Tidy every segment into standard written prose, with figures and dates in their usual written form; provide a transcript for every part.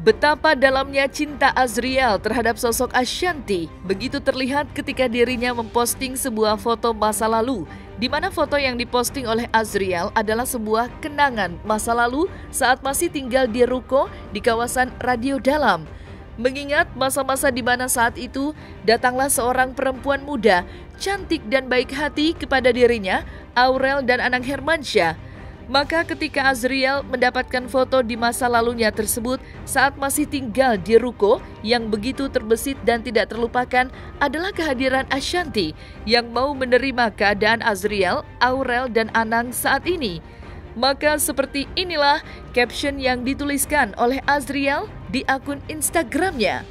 Betapa dalamnya cinta Azriel terhadap sosok Ashanty begitu terlihat ketika dirinya memposting sebuah foto masa lalu, di mana foto yang diposting oleh Azriel adalah sebuah kenangan masa lalu saat masih tinggal di ruko di kawasan Radio Dalam. Mengingat masa-masa di mana saat itu datanglah seorang perempuan muda, cantik dan baik hati kepada dirinya, Aurel dan Anang Hermansyah. Maka ketika Azriel mendapatkan foto di masa lalunya tersebut saat masih tinggal di ruko yang begitu terbesit dan tidak terlupakan adalah kehadiran Ashanty yang mau menerima keadaan Azriel, Aurel dan Anang saat ini. Maka seperti inilah caption yang dituliskan oleh Azriel di akun Instagramnya.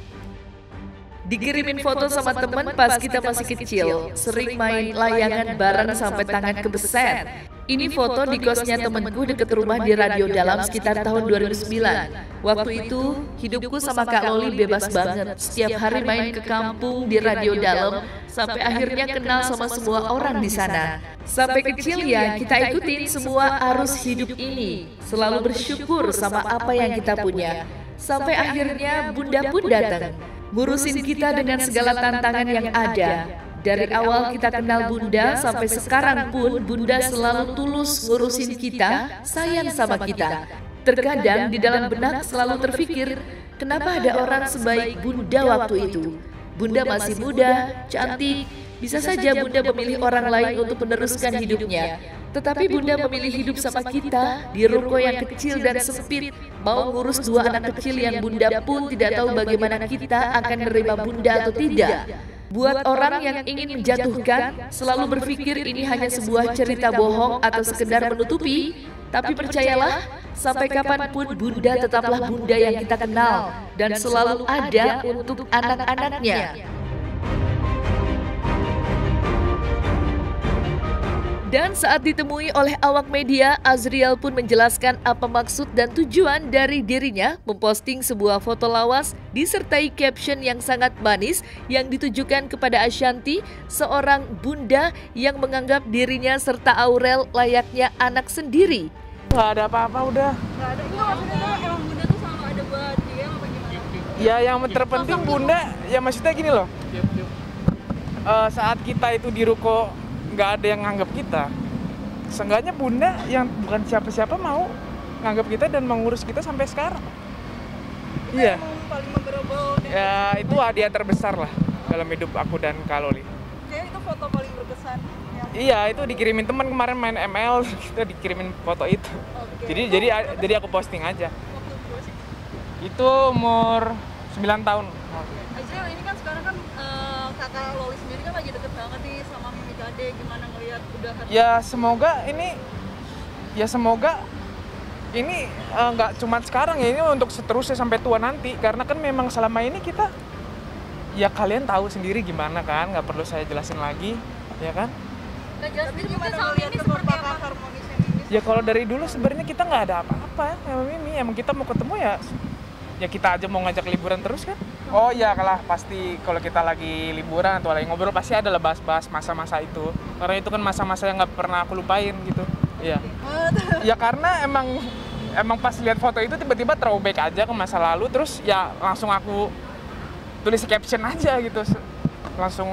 Dikirimin foto sama teman pas kita masih kecil, sering main layangan bareng sampai tangan kebeset. Ini foto di kosnya temanku dekat rumah di Radio Dalam sekitar tahun 2009. Waktu itu hidupku sama Kak Loli bebas banget. Setiap hari main ke kampung di Radio Dalam sampai akhirnya kenal sama semua orang di sana. Sampai kecil ya kita ikutin semua arus hidup ini. Selalu bersyukur sama apa yang kita punya. Sampai akhirnya Bunda pun datang, ngurusin kita dengan segala tantangan yang ada. Dari awal kita kenal Bunda sampai sekarang pun Bunda selalu tulus ngurusin kita, sayang sama kita. Terkadang di dalam benak selalu terfikir, kenapa ada orang sebaik Bunda waktu itu? Bunda masih muda, cantik, bisa saja Bunda memilih orang lain untuk meneruskan hidupnya. Tetapi Bunda memilih hidup sama kita di ruko yang kecil dan sempit, mau ngurus dua anak kecil yang Bunda pun tidak tahu bagaimana kita akan menerima Bunda atau tidak. Buat orang yang ingin menjatuhkan, selalu berpikir ini hanya sebuah cerita bohong atau sekedar menutupi. Tapi percayalah, sampai kapanpun Bunda tetaplah Bunda yang kita kenal dan selalu ada untuk anak-anaknya. Dan saat ditemui oleh awak media, Azriel pun menjelaskan apa maksud dan tujuan dari dirinya memposting sebuah foto lawas disertai caption yang sangat manis yang ditujukan kepada Ashanty, seorang bunda yang menganggap dirinya serta Aurel layaknya anak sendiri. Gak ada apa-apa udah. Gak ada, itu maksudnya emang Bunda tuh selalu ada buat dia apa gimana? Ya yang terpenting Bunda, ya maksudnya gini loh. Saat kita itu di ruko nggak ada yang nganggap kita, seenggaknya Bunda yang bukan siapa-siapa mau nganggap kita dan mengurus kita sampai sekarang. Iya. Paling memorable. Ya itu hadiah terbesar lah dalam hidup aku dan Kak Loli. Kayak itu foto paling berkesan. Ya. Iya itu dikirimin teman kemarin main ML, kita dikirimin foto itu. Okay. Jadi aku posting aja. Waktu berapa sih? Itu umur 9 tahun. Azriel ini kan sekarang kan kakak Loli sendiri kan lagi deket banget nih sama Mimi Kade, gimana ngelihat udah Ya semoga ini nggak cuma sekarang ya, ini untuk seterusnya sampai tua nanti, karena kan memang selama ini kita ya kalian tahu sendiri gimana kan, nggak perlu saya jelasin lagi ya kan. Nggak jelas itu gimana ngelihat kekompakan harmonisnya Mimi? Ya kalau dari dulu sebenarnya kita nggak ada apa-apa ya sama Mimi, emang kita mau ketemu ya kita aja mau ngajak liburan terus kan. Oh iya kalah, pasti kalau kita lagi liburan atau lagi ngobrol pasti ada lah bahas-bahas masa-masa itu, karena itu kan masa-masa yang nggak pernah aku lupain gitu. Iya. Ya karena emang pas lihat foto itu tiba-tiba throwback aja ke masa lalu, terus ya langsung aku tulis caption aja gitu, langsung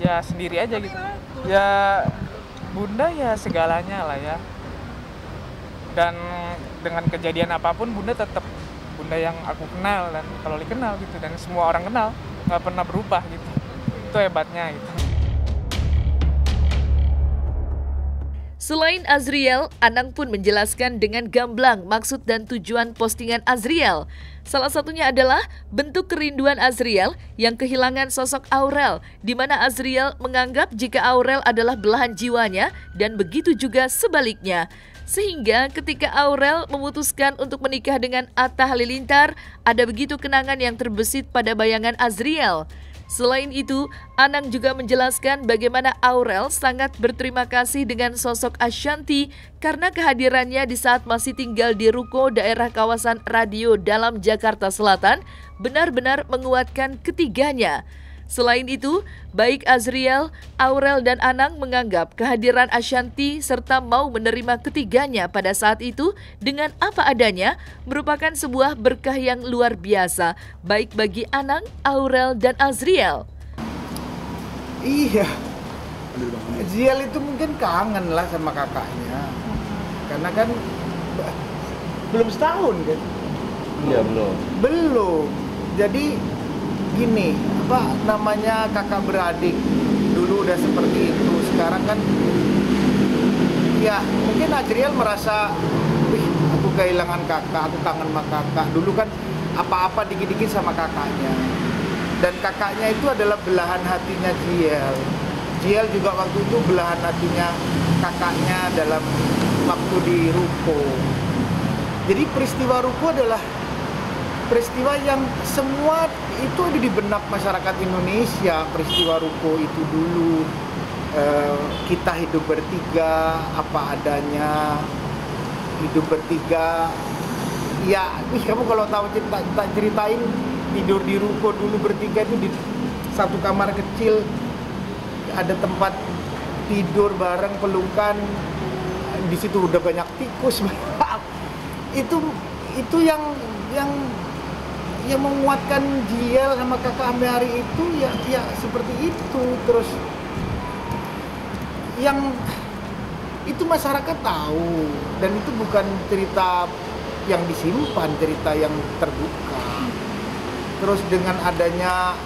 ya sendiri aja gitu. Ya Bunda ya segalanya lah ya, dan dengan kejadian apapun Bunda tetap Bunda yang aku kenal dan kalau dikenal gitu, dan semua orang kenal, nggak pernah berubah gitu. Itu hebatnya gitu. Selain Azriel, Anang pun menjelaskan dengan gamblang maksud dan tujuan postingan Azriel. Salah satunya adalah bentuk kerinduan Azriel yang kehilangan sosok Aurel, di mana Azriel menganggap jika Aurel adalah belahan jiwanya dan begitu juga sebaliknya. Sehingga ketika Aurel memutuskan untuk menikah dengan Atta Halilintar, ada begitu kenangan yang terbesit pada bayangan Azriel. Selain itu, Anang juga menjelaskan bagaimana Aurel sangat berterima kasih dengan sosok Ashanty karena kehadirannya di saat masih tinggal di ruko daerah kawasan Radio Dalam Jakarta Selatan benar-benar menguatkan ketiganya. Selain itu, baik Azriel, Aurel, dan Anang menganggap kehadiran Ashanty serta mau menerima ketiganya pada saat itu dengan apa adanya merupakan sebuah berkah yang luar biasa, baik bagi Anang, Aurel, dan Azriel. Iya, Ziel itu mungkin kangen lah sama kakaknya, karena kan belum setahun kan? Iya belum. Jadi gini, apa namanya, kakak beradik dulu udah seperti itu. Sekarang kan, ya mungkin Azriel merasa, wih, aku kehilangan kakak, aku kangen sama kakak. Dulu kan apa-apa dikit-dikit sama kakaknya. Dan kakaknya itu adalah belahan hatinya Ziel. Ziel juga waktu itu belahan hatinya kakaknya dalam waktu di Ruko. Jadi peristiwa Ruko adalah peristiwa yang semua itu ada di benak masyarakat Indonesia. Peristiwa Ruko itu dulu, kita hidup bertiga, apa adanya, hidup bertiga. Ya, kamu kalau tahu tak ceritain tidur di Ruko dulu bertiga itu di satu kamar kecil, ada tempat tidur bareng, pelukan. Di situ udah banyak tikus. itu yang menguatkan Ziel sama kakak sampai hari itu, ya seperti itu. Terus yang itu masyarakat tahu, dan itu bukan cerita yang disimpan, cerita yang terbuka. Terus dengan adanya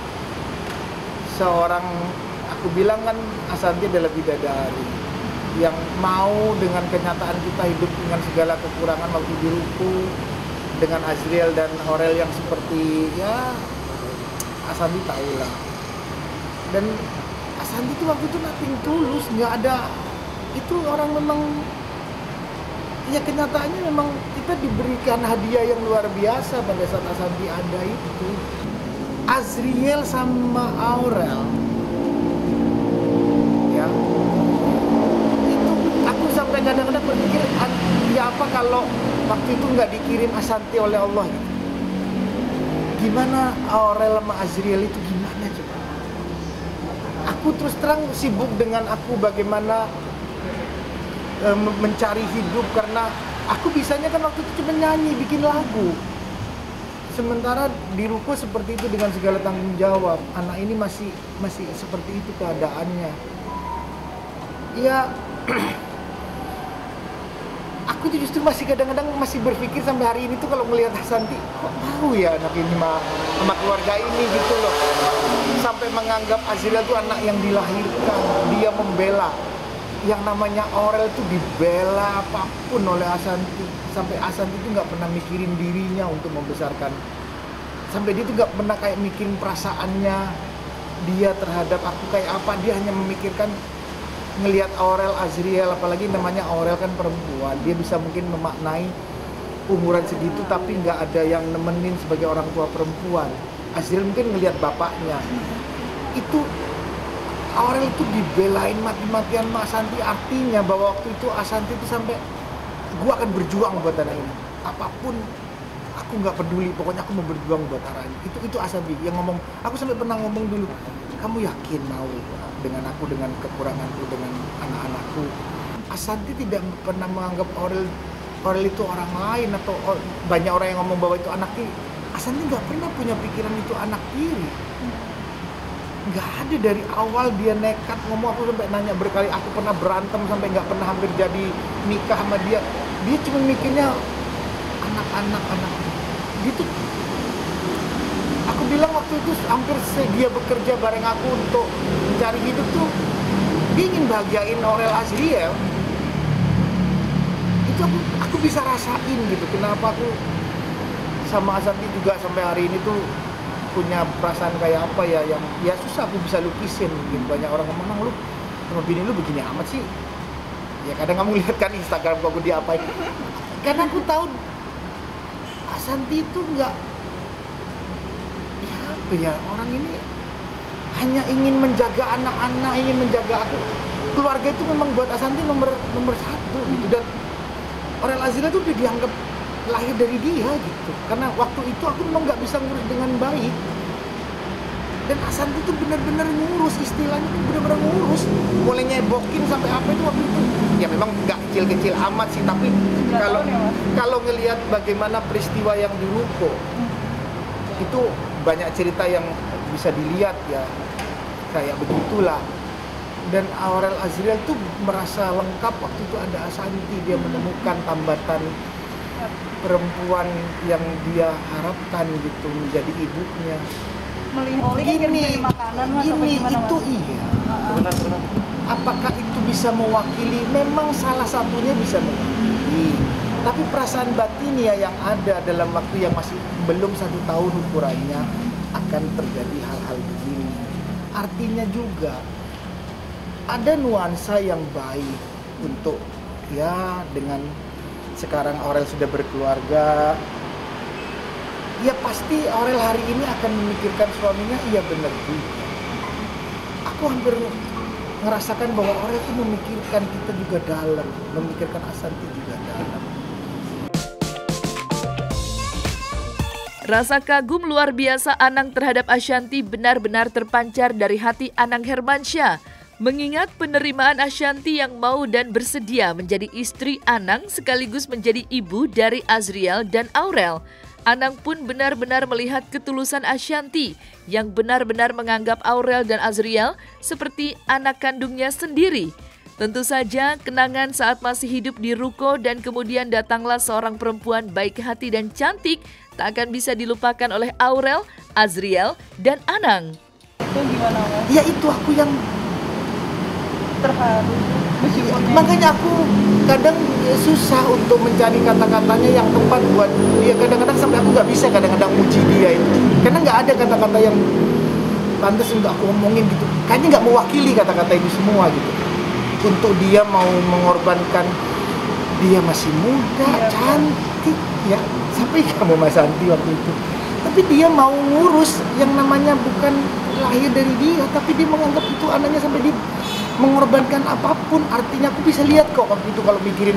seorang, aku bilang kan Ashanty adalah bidadari yang mau dengan kenyataan kita hidup dengan segala kekurangan waktu di Ruko, dengan Azriel dan Aurel yang seperti, ya Ashanty tahu lah. Dan Ashanty itu waktu itu nothing tulus, nggak ada, itu orang memang, ya kenyataannya memang kita diberikan hadiah yang luar biasa pada saat Ashanty ada itu. Azriel sama Aurel, ya itu aku sampai kadang-kadang berpikir, ya apa kalau waktu itu nggak dikirim Ashanty oleh Allah gitu. Gimana Aurel sama Azriel itu gimana coba? Aku terus terang sibuk dengan aku bagaimana mencari hidup, karena aku bisanya kan waktu itu cuma nyanyi, bikin lagu. Sementara di Ruko seperti itu dengan segala tanggung jawab. Anak ini masih seperti itu keadaannya. Ya, aku tuh justru masih kadang-kadang masih berpikir sampai hari ini tuh kalau melihat Ashanty, kok mau ya anak ini sama keluarga ini gitu loh. Sampai menganggap Azriel tuh anak yang dilahirkan, dia membela. Yang namanya Aurel tuh dibela apapun oleh Ashanty. Sampai Ashanty tuh nggak pernah mikirin dirinya untuk membesarkan. Sampai dia tuh nggak pernah kayak mikirin perasaannya dia terhadap aku kayak apa. Dia hanya memikirkan ngelihat Aurel, Azriel, apalagi namanya Aurel kan perempuan. Dia bisa mungkin memaknai umuran segitu tapi nggak ada yang nemenin sebagai orang tua perempuan. Azriel mungkin ngelihat bapaknya. Itu Aurel itu dibelain mati-matian sama Ashanty, artinya bahwa waktu itu Ashanty itu sampai, gua akan berjuang buat anak ini, apapun aku nggak peduli, pokoknya aku mau berjuang buat anak ini. Itu Ashanty yang ngomong. Aku sampai pernah ngomong dulu, kamu yakin mau dengan aku, dengan kekuranganku, dengan anak-anakku? Ashanty tidak pernah menganggap Aurel itu orang lain, atau banyak orang yang ngomong bahwa itu anak tiri. Ashanty nggak pernah punya pikiran itu anak tiri. Nggak ada, dari awal dia nekat ngomong. Aku sampai nanya berkali, aku pernah berantem sampai nggak pernah hampir jadi nikah sama dia. Dia cuma mikirnya anak gitu. Aku bilang waktu itu hampir dia bekerja bareng aku untuk mencari hidup tuh, dia ingin bahagiain Aurel, Azriel. Itu aku bisa rasain gitu. Kenapa aku sama Ashanty juga sampai hari ini tuh punya perasaan kayak apa ya, yang ya susah aku bisa lukisin gitu. Banyak orang ngomong, lu sama bini lu begini amat sih. Ya kadang kamu lihat kan Instagram aku diapain. Karena aku tahu Ashanty itu enggak, ya apa ya, orang ini hanya ingin menjaga anak-anak, ingin menjaga aku. Keluarga itu memang buat Ashanty nomor satu gitu. Dan Aurel, Azriel itu udah dianggap lahir dari dia gitu. Karena waktu itu aku memang nggak bisa ngurus dengan baik. Dan Asanti itu benar-benar ngurus, istilahnya itu benar-benar ngurus. Mulai nyebokin sampai apa itu waktu itu. Ya memang nggak kecil-kecil amat sih, tapi kalau ngelihat bagaimana peristiwa yang di Ruko, itu banyak cerita yang bisa dilihat ya, kayak begitulah. Dan Aurel Azriel tuh merasa lengkap waktu itu ada Asanti, dia menemukan tambatan perempuan yang dia harapkan gitu menjadi ibunya. Gini, itu iya. Apakah itu bisa mewakili? Memang salah satunya bisa mewakili. Tapi perasaan batin ya yang ada dalam waktu yang masih belum 1 tahun ukurannya akan terjadi hal-hal begini. Artinya juga ada nuansa yang baik untuk ya dengan sekarang Aurel sudah berkeluarga. Ya pasti Aurel hari ini akan memikirkan suaminya, iya benar juga. Aku hampir ngerasakan bahwa Aurel itu memikirkan kita juga dalam, memikirkan Asanti juga dalam. Rasa kagum luar biasa Anang terhadap Ashanty benar-benar terpancar dari hati Anang Hermansyah. Mengingat penerimaan Ashanty yang mau dan bersedia menjadi istri Anang sekaligus menjadi ibu dari Azriel dan Aurel. Anang pun benar-benar melihat ketulusan Ashanty yang benar-benar menganggap Aurel dan Azriel seperti anak kandungnya sendiri. Tentu saja kenangan saat masih hidup di Ruko dan kemudian datanglah seorang perempuan baik hati dan cantik tak akan bisa dilupakan oleh Aurel, Azriel, dan Anang. Itu gimana, Mas? Ya itu aku yang Terharu. makanya aku kadang susah untuk mencari kata-katanya yang tepat buat dia. Kadang-kadang sampai aku nggak bisa kadang-kadang muji dia itu karena nggak ada kata-kata yang pantas untuk aku omongin gitu. Kayaknya nggak mewakili kata-kata itu semua gitu. Untuk dia mau mengorbankan, dia masih muda, cantik ya, sampai kamu Mas Santi waktu itu. Tapi dia mau ngurus yang namanya bukan lahir dari dia, tapi dia menganggap itu anaknya sampai dia mengorbankan apapun. Artinya aku bisa lihat kok waktu itu kalau mikirin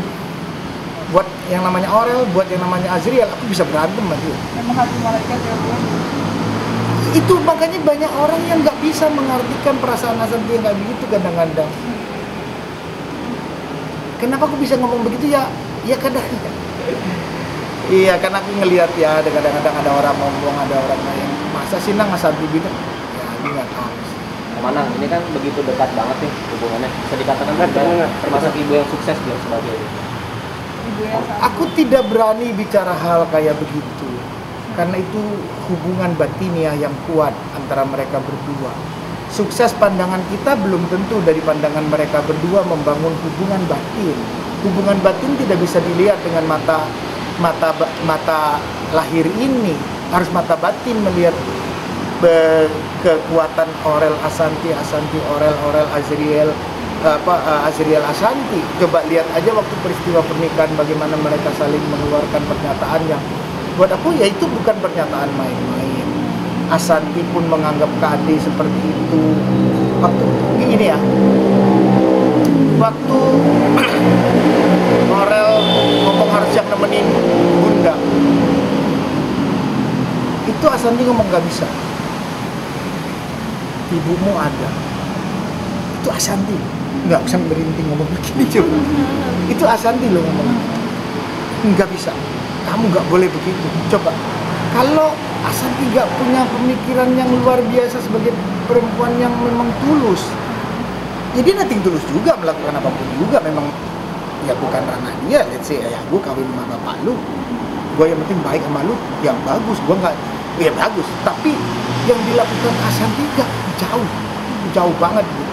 buat yang namanya Aurel, buat yang namanya Azriel, aku bisa berantem sama dia. Memang hati malaikat ya, Bu. Itu makanya banyak orang yang nggak bisa mengartikan perasaan Asanti yang kayak begitu kadang-kadang. Kenapa aku bisa ngomong begitu ya? Ya kadang. Iya, karena aku ngelihat ya kadang-kadang ada orang ngomong, ada orang yang masa sih nang Asanti gitu. Ya, ini nggak tahu. Manang, ini kan begitu dekat banget nih hubungannya. Bisa dikatakan kan termasuk ibu yang sukses dia sebagai Ibu yang sama. Aku tidak berani bicara hal kayak begitu. Karena itu hubungan batiniah yang kuat antara mereka berdua. Sukses pandangan kita belum tentu dari pandangan mereka berdua membangun hubungan batin. Hubungan batin tidak bisa dilihat dengan mata lahir ini. Harus mata batin melihat kekuatan Aurel Asanti, Asanti Aurel, Aurel Azriel, Azriel Asanti. Coba lihat aja waktu peristiwa pernikahan bagaimana mereka saling mengeluarkan pernyataan yang buat aku ya itu bukan pernyataan main-main. Asanti pun menganggap Kade seperti itu. Waktu ini ya, waktu Aurel ngomong harus yang nemenin Bunda, itu Asanti ngomong gak bisa. Ibumu ada, itu Asanti, nggak usah berhenti ngomong begini coba. Itu Asanti loh ngomong, nggak bisa, kamu nggak boleh begitu. Coba, kalau Asanti nggak punya pemikiran yang luar biasa sebagai perempuan yang memang tulus, jadi nanti tulus juga melakukan apapun juga. Memang ya bukan ranah dia, let's say ya gue kawin sama bapak lu, gue yang penting baik sama lu, ya bagus, gue nggak, ya bagus. Tapi yang dilakukan Asanti nggak jauh banget gitu.